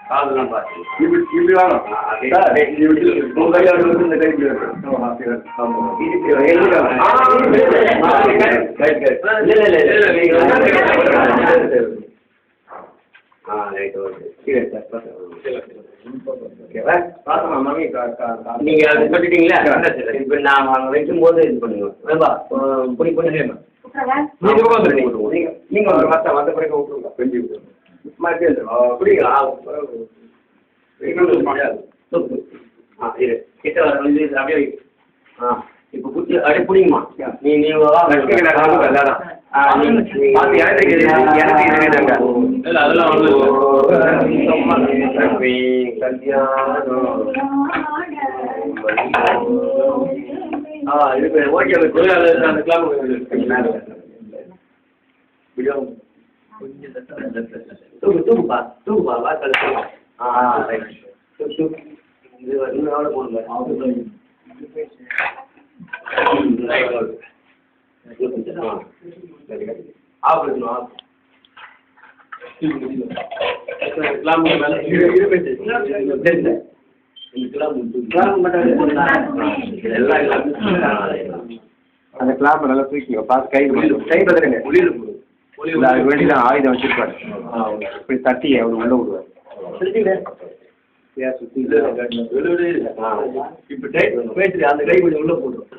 காலெல்லாம் பார்த்து இப்படி வாங்க உங்க கையால் வந்து இந்த கைக்கு நீங்க அதை சொல்லிட்டீங்களா? இப்ப நான் அங்க வைக்கும் போது இது பண்ணுங்க. புடி பண்ணுங்க. நீங்க மத்த பிறகு விட்டுருங்க. பெஞ்சு விட்டுருங்க. புரியுங்களா? கிட்ட வந்து அப்படியே இப்போ குச்சி அப்படியே புடிங்கம்மா. நீங்க தூக்குப்பா தூக்குப்பா வாய்க்கால் இது எவ்வளோ போடுங்க. ஆஃப் பண்ணணும். அந்த கிளாப் நல்லா தூக்கி பார்த்து கை பத்திரங்க அதுக்கு வேண்டி தான் ஆயுதம் வச்சிருப்பாரு. இப்படி தட்டி அவர் உள்ள விடுவார். இப்போ பேசுறேன் அந்த கை கொஞ்சம் உள்ள போடுறோம்.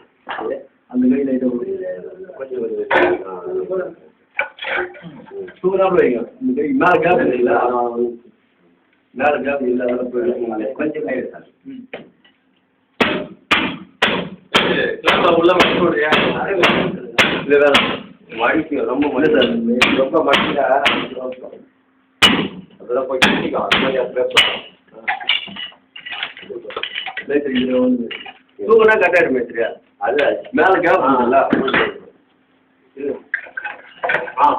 அந்த கை லைட்டாக கொஞ்சம் சூப்பராக வைங்க. இந்த கை மேலே கேப் இல்லைங்களா? மேலே கேப் இல்லை அதெல்லாம் போயிடும். கொஞ்சம் கை எடுத்தாங்க உள்ள மட்டும் இல்லை வேற மடிக்கு ரொம்ப மனுஷன் ரொம்ப மடிக்கா அதெல்லாம் போய் கிட்டிக்கும். தூக்குனா கட்டாயிடும் மேஸ்திரியா. அது மேலே கேப் இல்லைங்களா?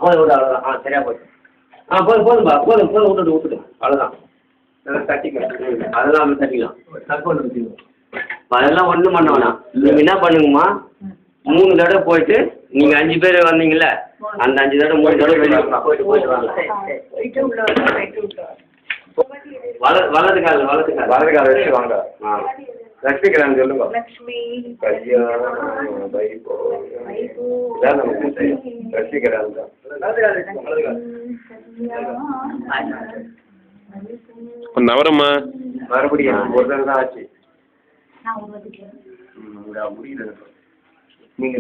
போதும் விடு அவ்வளோதான். சரியா போச்சு. போதும்பா போதும் விட்டுட்டு அவ்வளோதான். தட்டிக்கலாம் அதெல்லாம் தட்டிக்கலாம். தப்பு வச்சுக்கணும். அதெல்லாம் ஒன்றும் பண்ண வேணாம். நீங்கள் என்ன பண்ணுங்கம்மா, 3 தடவை போயிட்டு நீங்கள் 5 பேர் வந்தீங்கல்ல அந்த 5 தடவை 3 தடவை வெளியே போயிட்டு வாங்க. வலது கால வச்சு வாங்க. லட்சுமிக்கிறாங்க சொல்லுங்க. லட்சுமிக்கிறாங்க நவரம்மா மறுபடியும் ஒரு நாள் தான் ஆச்சு. முடியல நீங்க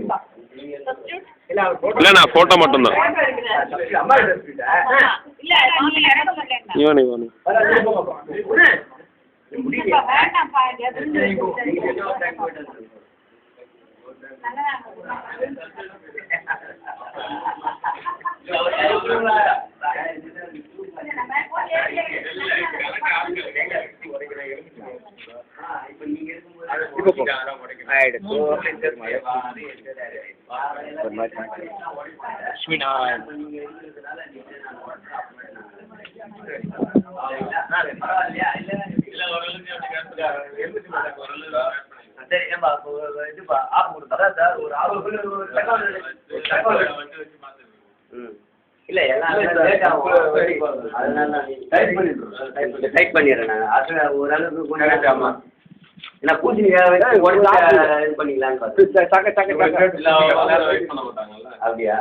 இல்லை நான் ஃபோட்டோ மட்டும்தான். இவனு சரி ஏன்பா இதுப்பா ஆஃப் கொடுத்தா சார் ஒரு 6 இல்லை எல்லாம் லேட் ஆகும். அதனால டைட் பண்ணிடுறேன் நான். அது ஓரளவுக்கு கொஞ்சம் ஆமாம். ஏன்னா பூஜை உடனே இது பண்ணிக்கலான்னு பார்த்து. அப்படியா?